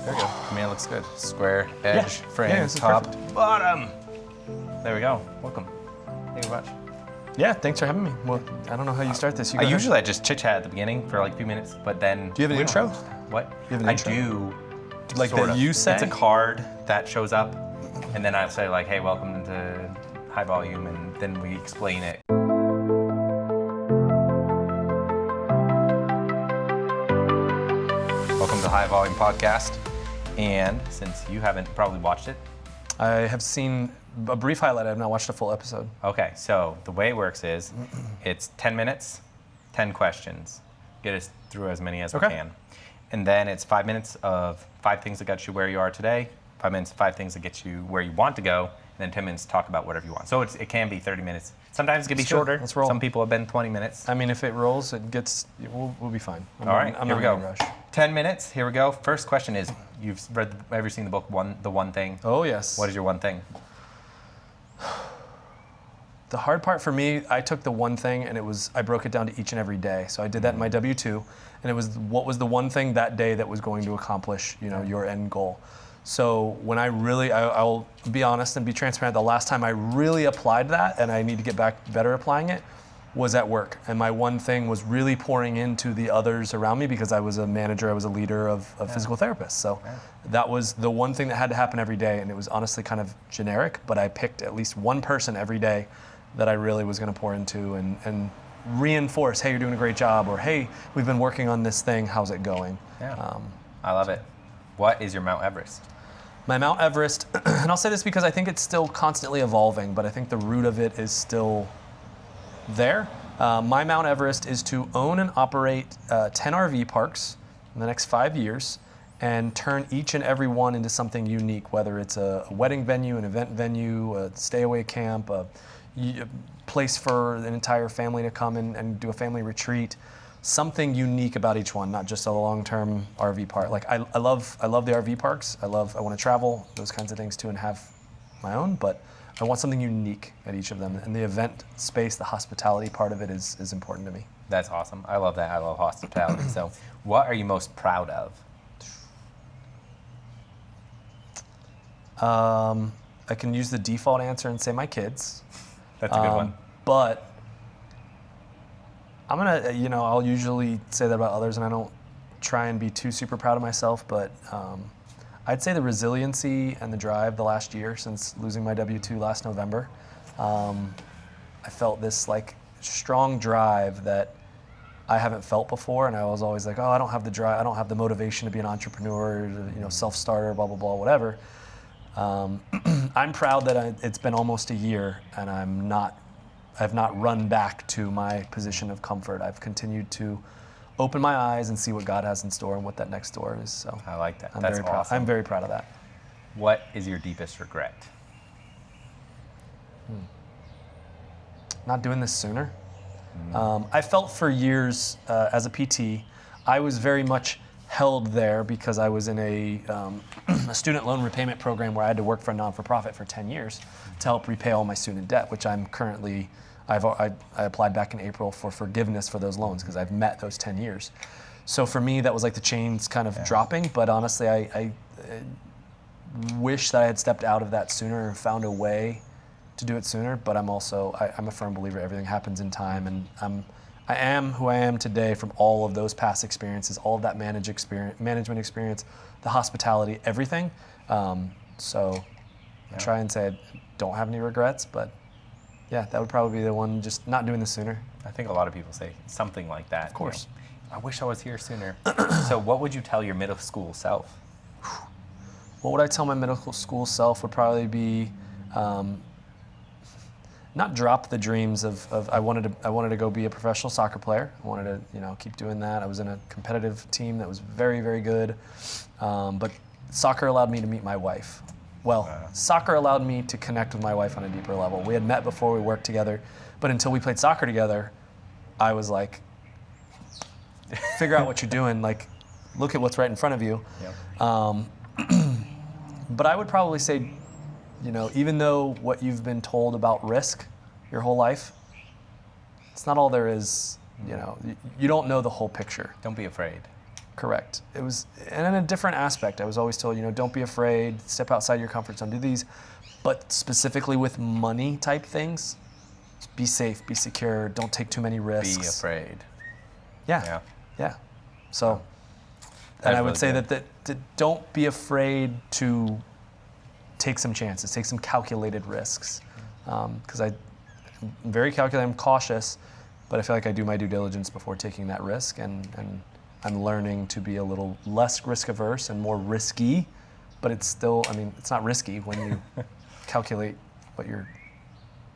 There we go. I mean, it looks good. Square, edge, frame, this is top, perfect. bottom. There we go. Welcome. Thank you very much. Yeah, thanks for having me. Well, I don't know how you start this. You I go ahead. usually just chit-chat at the beginning for like a few minutes, but then... Do you have an intro? What? You have an intro? I do. Like sort that of. you say? It's a card that shows up, and then I say like, hey, welcome to High Volume, and then we explain it. Welcome to High Volume Podcast, and since you haven't probably watched it, I have seen a brief highlight. I have not watched a full episode. okay, so the way it works is it's 10 minutes, 10 questions. Get us through as many as we can. And then it's 5 minutes of 5 things that got you where you are today, 5 minutes of 5 things that get you where you want to go, and then 10 minutes to talk about whatever you want. So it can be 30 minutes. Sometimes it can be Let's do it. shorter. Let's roll. Some people have been 20 minutes. I mean, if it rolls, we'll be fine. All right, I'm here not we go. in a rush. 10 minutes, here we go. First question is, you've ever seen the book, The One Thing? Oh, yes. What is your one thing? The hard part for me, I took the one thing and I broke it down to each and every day. So I did that in my W-2, and it was what was the one thing that day that was going to accomplish, your end goal. So when I'll be honest and be transparent, the last time I really applied that, and I need to get back better applying it, was at work. And my one thing was really pouring into the others around me because I was a manager, I was a leader of physical therapists. So that was the one thing that had to happen every day, and it was honestly kind of generic, but I picked at least one person every day that I really was going to pour into and reinforce, hey, you're doing a great job, or hey, we've been working on this thing, how's it going? Yeah, I love it. What is your Mount Everest? My Mount Everest, and I'll say this because I think it's still constantly evolving, but I think the root of it is still there. My Mount Everest is to own and operate 10 RV parks in the next 5 years and turn each and every one into something unique, whether it's a wedding venue, an event venue, a stay-away camp, a place for an entire family to come and do a family retreat. Something unique about each one, not just a long-term RV park. Like I love the RV parks. I want to travel, those kinds of things too, and have my own, but I want something unique at each of them. And the event space, the hospitality part of it is important to me. That's awesome. I love that. I love hospitality. So what are you most proud of? I can use the default answer and say my kids. That's a good one. But I'm gonna, I'll usually say that about others, and I don't try and be too super proud of myself, but I'd say the resiliency and the drive the last year since losing my W-2 last November. I felt this like strong drive that I haven't felt before, and I was always like, oh, I don't have the drive, I don't have the motivation to be an entrepreneur, self-starter, blah, blah, blah, whatever. I'm proud that it's been almost a year, and I've not run back to my position of comfort. I've continued to open my eyes and see what God has in store and what that next door is. So I like that. I'm That's very proud. awesome. I'm very proud of that. What is your deepest regret? Not doing this sooner. I felt for years as a PT, I was very much held there because I was in a student loan repayment program where I had to work for a non-for-profit for 10 years to help repay all my student debt, which I'm currently, I applied back in April for forgiveness for those loans because I've met those 10 years. So for me, that was like the chains kind of dropping, but honestly, I wish that I had stepped out of that sooner and found a way to do it sooner, but I'm a firm believer everything happens in time, and I am who I am today from all of those past experiences, all of that management experience, the hospitality, everything. So I try and say I don't have any regrets, but yeah, that would probably be the one, just not doing this sooner. I think a lot of people say something like that. Of course. I wish I was here sooner. So what would you tell your middle school self? What would I tell my middle school self would probably be, not drop the dreams of I wanted to go be a professional soccer player. I wanted to keep doing that. I was in a competitive team that was very, very good, but soccer allowed me to meet my wife. Well, soccer allowed me to connect with my wife on a deeper level. We had met before, we worked together, but until we played soccer together, I was like, figure out what you're doing. Like, look at what's right in front of you. Yep. But I would probably say, even though what you've been told about risk your whole life, it's not all there is. You don't know the whole picture. Don't be afraid. Correct. It was, and in a different aspect, I was always told, don't be afraid, step outside your comfort zone, do these. But specifically with money type things, be safe, be secure, don't take too many risks. Be afraid. Yeah. So, and I would say that don't be afraid to take some chances, take some calculated risks. Because I'm very calculated, I'm cautious, but I feel like I do my due diligence before taking that risk, and I'm learning to be a little less risk averse and more risky, but it's still, it's not risky when you calculate what your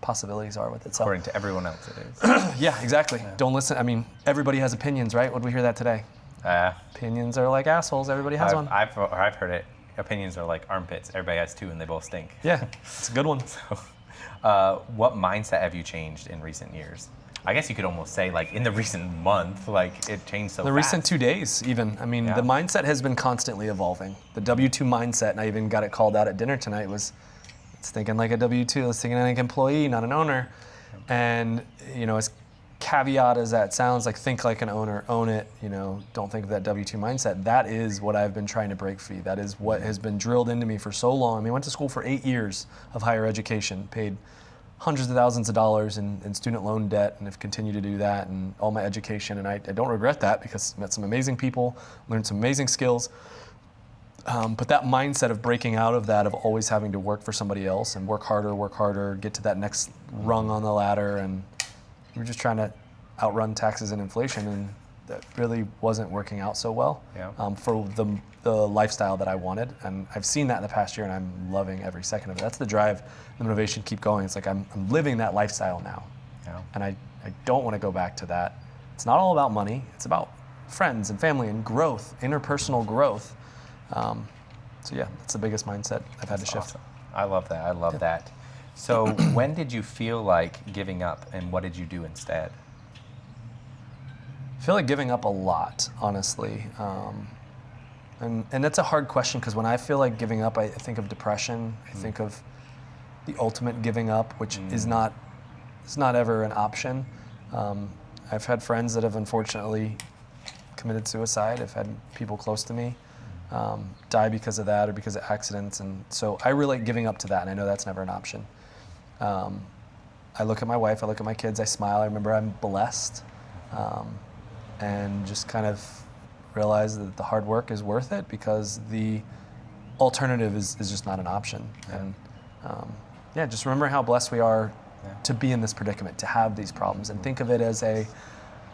possibilities are with it. So, according to everyone else, it is. yeah, exactly. Yeah. Don't listen. Everybody has opinions, right? Would we hear that today? Opinions are like assholes. Everybody has one. I've heard it. Opinions are like armpits. Everybody has two, and they both stink. Yeah, it's a good one. So, what mindset have you changed in recent years? I guess you could almost say, like, in the recent month, like, it changed so fast. The recent 2 days, even. The mindset has been constantly evolving. The W-2 mindset, and I even got it called out at dinner tonight, it's thinking like a W-2. It's thinking like an employee, not an owner. And, as caveat as that sounds, like, think like an owner, own it, don't think of that W-2 mindset. That is what I've been trying to break free. That is what has been drilled into me for so long. I went to school for 8 years of higher education, paid hundreds of thousands of dollars in student loan debt, and have continued to do that, and all my education, and I don't regret that, because I met some amazing people, learned some amazing skills, but that mindset of breaking out of that, of always having to work for somebody else and work harder, get to that next rung on the ladder, and we're just trying to outrun taxes and inflation, and that really wasn't working out so well for the lifestyle that I wanted. And I've seen that in the past year, and I'm loving every second of it. That's the drive, the motivation to keep going. It's like I'm living that lifestyle now. And I don't want to go back to that. It's not all about money. It's about friends and family and growth, interpersonal growth. So yeah, that's the biggest mindset I've had to shift. Awesome. I love that. I love that. So when did you feel like giving up, and what did you do instead? I feel like giving up a lot, honestly. And that's a hard question, because when I feel like giving up, I think of depression. I think of the ultimate giving up, which is not ever an option. I've had friends that have unfortunately committed suicide. I've had people close to me die because of that, or because of accidents. And so I relate giving up to that, and I know that's never an option. I look at my wife, I look at my kids, I smile, I remember I'm blessed, and just kind of realize that the hard work is worth it, because the alternative is just not an option. And just remember how blessed we are to be in this predicament, to have these problems, and think of it as a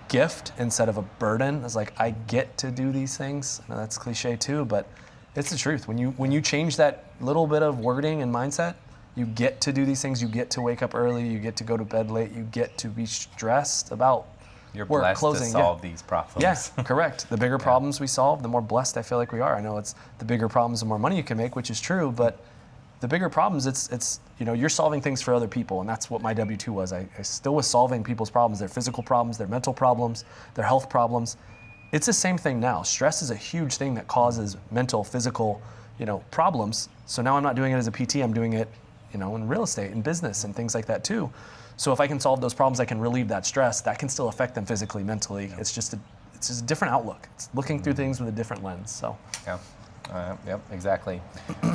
gift instead of a burden. It's like, I get to do these things. I know that's cliche too, but it's the truth. When you change that little bit of wording and mindset, you get to do these things. You get to wake up early. You get to go to bed late. You get to be stressed about You're work, blessed closing. to solve these problems. Yes, correct. The bigger problems we solve, the more blessed I feel like we are. I know it's the bigger problems, the more money you can make, which is true, but the bigger problems, it's you're solving things for other people, and that's what my W-2 was. I still was solving people's problems, their physical problems, their mental problems, their health problems. It's the same thing now. Stress is a huge thing that causes mental, physical, problems. So now I'm not doing it as a PT, I'm doing it, in real estate and business and things like that too. So if I can solve those problems, I can relieve that stress. That can still affect them physically, mentally. Yeah. It's just a different outlook. It's looking through things with a different lens. So. Yep, exactly.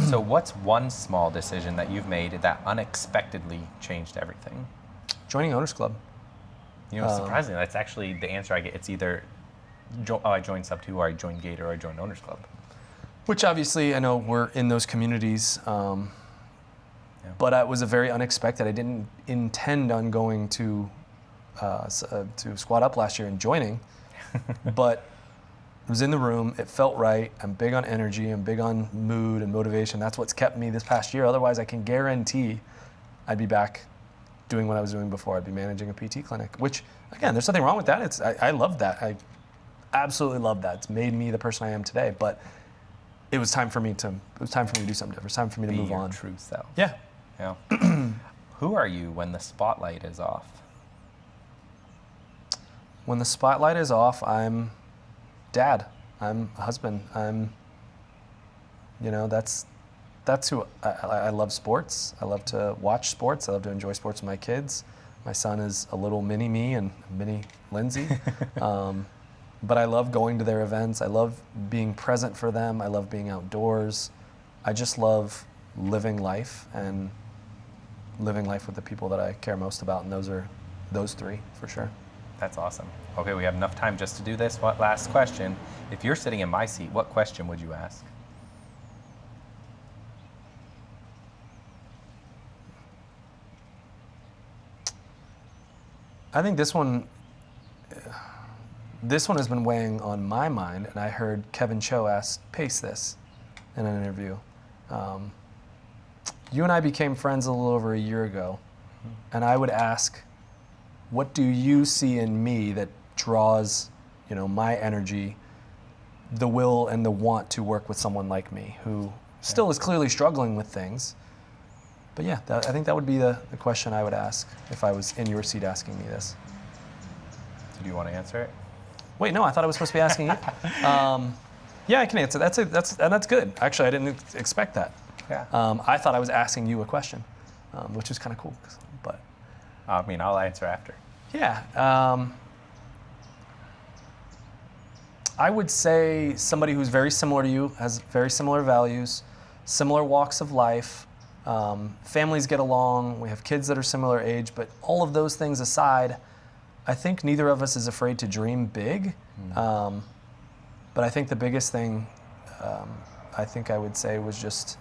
So what's one small decision that you've made that unexpectedly changed everything? Joining Owners Club. Surprisingly, that's actually the answer I get. It's either, I joined Sub 2, or I joined Gate, or I joined Owners Club. Which obviously, I know we're in those communities, but it was a very unexpected. I didn't intend on going to Squad Up last year and joining, but I was in the room, it felt right. I'm big on energy, I'm big on mood and motivation. That's what's kept me this past year. Otherwise, I can guarantee I'd be back doing what I was doing before. I'd be managing a PT clinic, which, again, there's nothing wrong with that. I love that. I absolutely love that. It's made me the person I am today, but it was time for me to do something different. It was time for me to move on. Be your true self. Yeah. Who are you when the spotlight is off? When the spotlight is off, I'm dad. I'm a husband. That's who I love sports. I love to watch sports. I love to enjoy sports with my kids. My son is a little mini me and mini Lindsay. but I love going to their events. I love being present for them. I love being outdoors. I just love living life and living life with the people that I care most about, and those are those three for sure. That's awesome. Okay, we have enough time just to do this. What last question? If you're sitting in my seat, what question would you ask? I think this one has been weighing on my mind, and I heard Kevin Cho ask Pace this in an interview. You and I became friends a little over a year ago, and I would ask, what do you see in me that draws, my energy, the will and the want to work with someone like me who still is clearly struggling with things? But yeah, I think that would be the question I would ask if I was in your seat asking me this. So do you want to answer it? Wait, no, I thought I was supposed to be asking you. Yeah, I can answer. That's good. Actually, I didn't expect that. Yeah. I thought I was asking you a question, which is kind of cool. But I'll answer after. yeah, I would say somebody who's very similar to you, has very similar values, similar walks of life. Families get along. We have kids that are similar age. But all of those things aside, I think neither of us is afraid to dream big. But I think the biggest thing I think I would say was just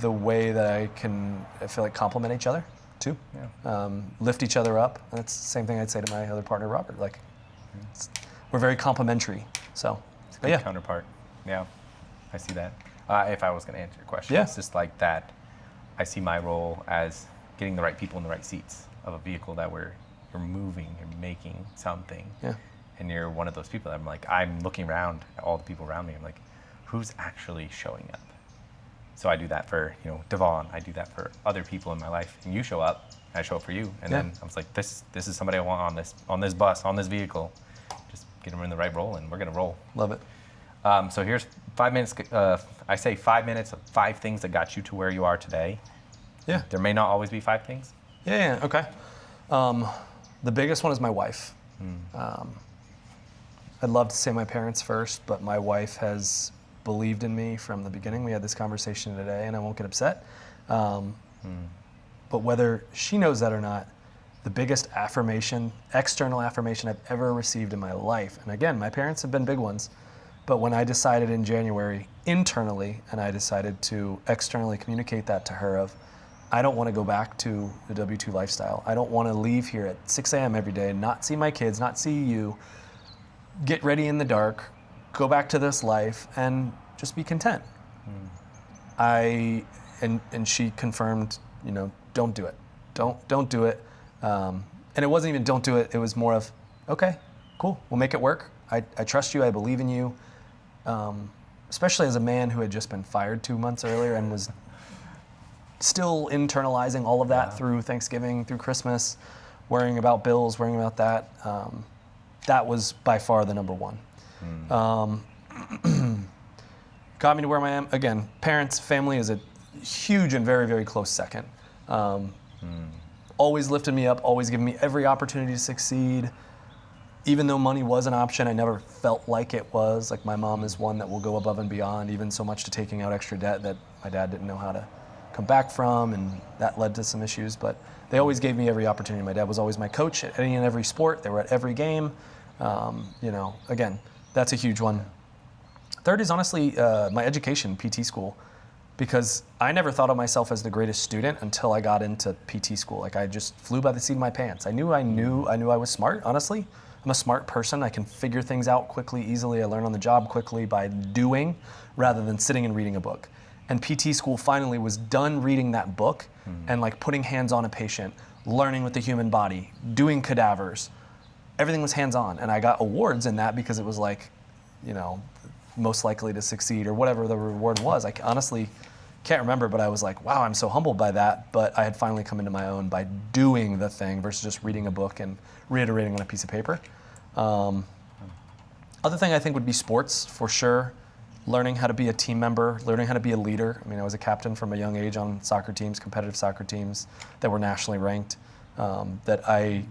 the way that I feel like complement each other too. Yeah. Lift each other up. That's the same thing I'd say to my other partner, Robert. Like, we're very complementary. So, It's a but good yeah. counterpart. Yeah, I see that. If I was going to answer your question, Yeah. it's just like that. I see my role as getting the right people in the right seats of a vehicle that you're moving, you're making something. Yeah. And you're one of those people that I'm looking around at all the people around me. I'm like, who's actually showing up? So I do that for, Devon. I do that for other people in my life. And you show up, and I show up for you. And then I was like, this is somebody I want on this bus, on this vehicle. Just get them in the right role, and we're going to roll. Love it. So here's 5 minutes. I say 5 minutes of 5 things that got you to where you are today. Yeah. There may not always be 5 things. Yeah. Okay. The biggest one is my wife. I'd love to say my parents first, but my wife has believed in me from the beginning. We had this conversation today, and I won't get upset. But whether she knows that or not, the biggest affirmation, external affirmation I've ever received in my life, and again, my parents have been big ones, but when I decided in January internally, and I decided to externally communicate that to her of, I don't want to go back to the W-2 lifestyle. I don't want to leave here at 6 a.m. every day, not see my kids, not see you, get ready in the dark, go back to this life, and just be content. And she confirmed, don't do it. Don't do it. And it wasn't even don't do it. It was more of, okay, cool, we'll make it work. I trust you. I believe in you. Especially as a man who had just been fired 2 months earlier and was still internalizing all of that through Thanksgiving, through Christmas, worrying about bills, worrying about that. That was by far the number one. Got me to where I am. Again, parents, family is a huge and very, very close second. Always lifted me up, always given me every opportunity to succeed. Even though money was an option, I never felt like it was. Like, my mom is one that will go above and beyond, even so much to taking out extra debt that my dad didn't know how to come back from, and that led to some issues. But they always gave me every opportunity. My dad was always my coach at any and every sport. They were at every game. Again, that's a huge one. Third is honestly my education, PT school, because I never thought of myself as the greatest student until I got into PT school. Like, I just flew by the seat of my pants. I knew I was smart, honestly. I'm a smart person. I can figure things out quickly, easily. I learn on the job quickly by doing rather than sitting and reading a book. And PT school finally was done reading that book and like putting hands on a patient, learning with the human body, doing cadavers. Everything was hands-on, and I got awards in that because it was like, most likely to succeed or whatever the reward was. I honestly can't remember, but I was like, wow, I'm so humbled by that. But I had finally come into my own by doing the thing versus just reading a book and reiterating on a piece of paper. Other thing I think would be sports, for sure. Learning how to be a team member, learning how to be a leader. I was a captain from a young age on soccer teams, competitive soccer teams that were nationally ranked, that I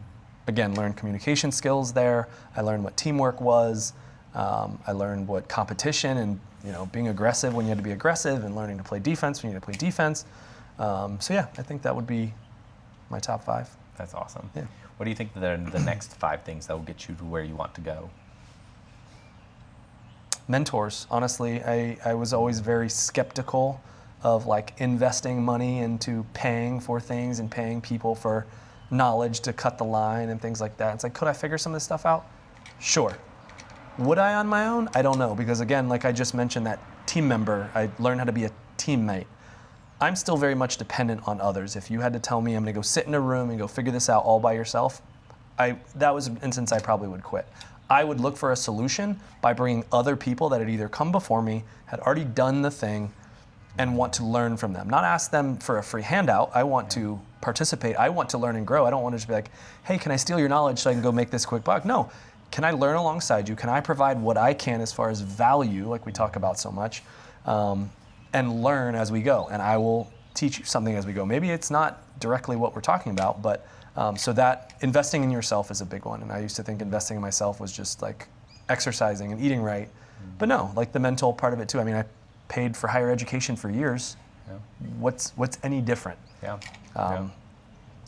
again, learned communication skills there. I learned what teamwork was. I learned what competition and being aggressive when you had to be aggressive, and learning to play defense when you had to play defense. So yeah, I think that would be my top 5. That's awesome. Yeah. What do you think are the next 5 things that will get you to where you want to go? Mentors. Honestly, I was always very skeptical of like investing money into paying for things and paying people for knowledge to cut the line and things like that. It's like, could I figure some of this stuff out? Sure. Would I on my own? I don't know, because again, like I just mentioned, that team member, I learned how to be a teammate. I'm still very much dependent on others. If you had to tell me I'm gonna go sit in a room and go figure this out all by yourself, that was an instance I probably would quit. I would look for a solution by bringing other people that had either come before me, had already done the thing, and want to learn from them. Not ask them for a free handout. I want to participate. I want to learn and grow. I don't want to just be like, hey, can I steal your knowledge so I can go make this quick buck? No. Can I learn alongside you? Can I provide what I can as far as value, like we talk about so much, and learn as we go? And I will teach you something as we go. Maybe it's not directly what we're talking about, but so that investing in yourself is a big one. And I used to think investing in myself was just like exercising and eating right. But no, like the mental part of it too. I mean, I paid for higher education for years. Yeah. What's any different? Yeah.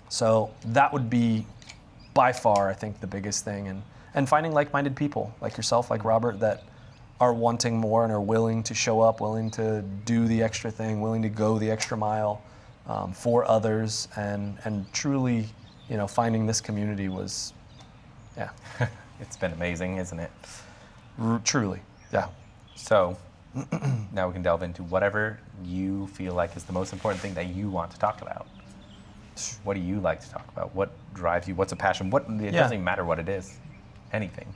So that would be by far, I think, the biggest thing. And finding like-minded people like yourself, like Robert, that are wanting more and are willing to show up, willing to do the extra thing, willing to go the extra mile for others, and truly, finding this community was, yeah. It's been amazing, isn't it? Truly, yeah. So now we can delve into whatever you feel like is the most important thing that you want to talk about. What do you like to talk about? What drives you? What's a passion? It doesn't even matter what it is. Anything.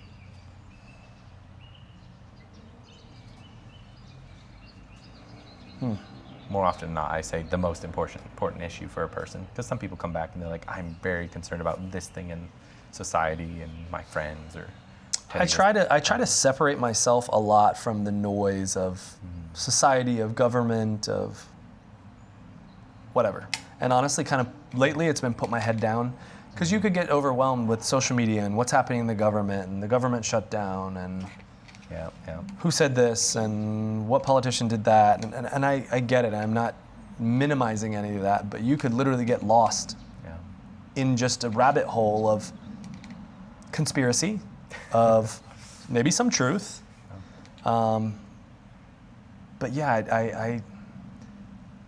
More often than not, I say the most important issue for a person. Because some people come back and they're like, I'm very concerned about this thing in society and my friends. Or I try to separate myself a lot from the noise of society, of government, of whatever. And honestly, kind of lately, it's been put my head down, because you could get overwhelmed with social media and what's happening in the government and the government shutdown and who said this and what politician did that. And I get it. I'm not minimizing any of that, but you could literally get lost in just a rabbit hole of conspiracy, of maybe some truth. But yeah,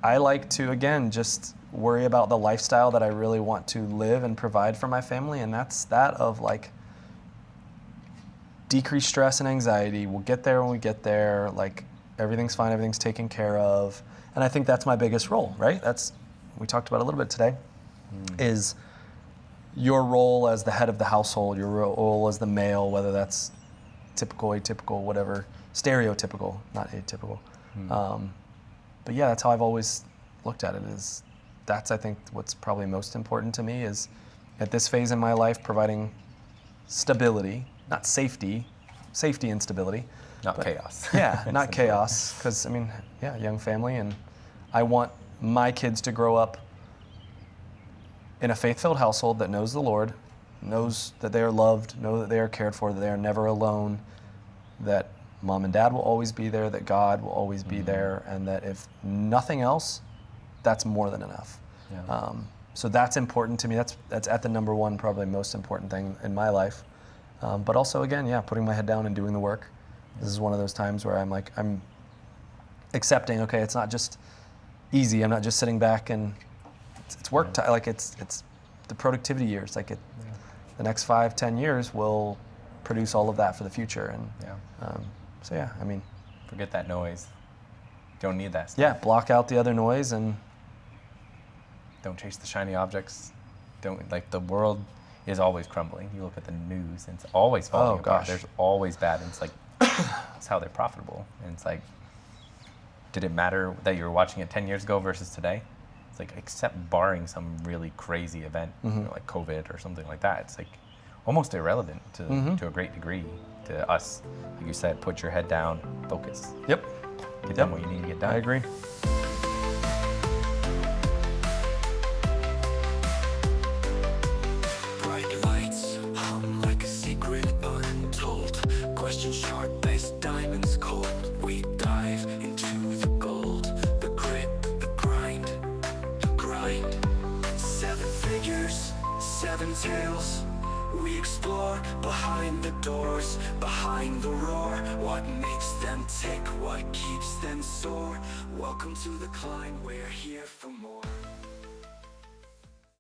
I like to, again, just worry about the lifestyle that I really want to live and provide for my family, and that's that of like decrease stress and anxiety. We'll get there when we get there. Like everything's fine, everything's taken care of, and I think that's my biggest role, right? We talked about a little bit today, is your role as the head of the household, your role as the male, whether that's typical, atypical, whatever, stereotypical, not atypical. But yeah, that's how I've always looked at it. That's, I think, what's probably most important to me is at this phase in my life, providing stability, not safety and stability. Not chaos. Yeah, not chaos, because, young family, and I want my kids to grow up in a faith-filled household that knows the Lord, knows that they are loved, know that they are cared for, that they are never alone, that mom and dad will always be there, that God will always be there, and that if nothing else, that's more than enough. Yeah. So that's important to me. That's at the number one, probably most important thing in my life. But also, again, putting my head down and doing the work. This is one of those times where I'm accepting, okay, it's not just easy. I'm not just sitting back and it's work time. Like it's the productivity years. Like the next 5-10 years will produce all of that for the future. And forget that noise. Don't need that stuff. Yeah, block out the other noise and don't chase the shiny objects. The world is always crumbling. You look at the news and it's always falling apart. There's always bad. And it's like, it's how they're profitable. And it's like, did it matter that you were watching it 10 years ago versus today? It's like, except barring some really crazy event, like COVID or something like that, it's like almost irrelevant to a great degree to us. Like you said, put your head down, focus. Yep. Get done what you need to get done. I agree. Bright lights. dive into the gold, the grit, the grind, the grind. 7 figures, 7 tales. We explore behind the doors, behind the roar. What makes them tick, what keeps them sore. Welcome to the climb, we're here for more.